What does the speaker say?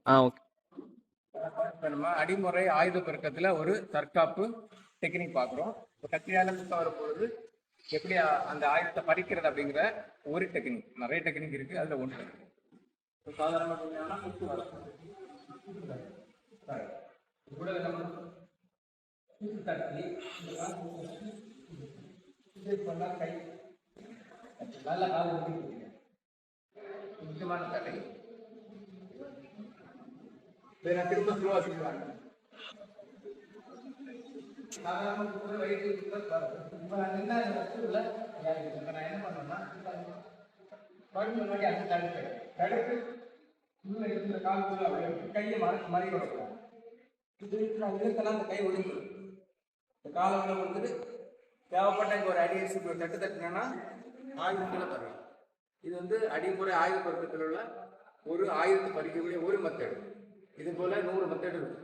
Okay. இப்போ நம்ம அடிமுறை ஆயுத பெருக்கத்தில் ஒரு தற்காப்பு டெக்னிக் பார்க்குறோம். இப்போ கத்தியால் குத்த வரும்பொழுது எப்படி அந்த ஆயுதத்தை பறிக்கிறது அப்படிங்கிற ஒரு டெக்னிக். நிறைய டெக்னிக் இருக்குது, அதில் ஒன்று. இப்போ சாதாரணமாக பார்த்தீங்கன்னா குத்து வரும். கூட நம்ம குத்து தட்டி பண்ணால் கை நல்ல காலம் முக்கியமான தடை. நான் திரும்ப ஸ்லோவா செய்வாங்க. நான் என்ன பண்ணேன்னா முன்னாடி அது தடுத்து உள்ள இருக்கிற காலத்துல கையை மறி வரக்கூடாது. இதுக்கெல்லாம் அந்த கை ஒழுங்கு இந்த காலம் வந்துட்டு தேவைப்பட்ட இங்கே ஒரு அடி அடிச்சு தட்டு தட்டுனா ஆயுதங்களை தரலாம். இது வந்து அடிமுறை ஆயுத பருவத்தில் உள்ள ஒரு ஆயுதத்தை பறிக்கக்கூடிய ஒரு மெத்தட். இது போல 100 மெத்தட் இருக்கு.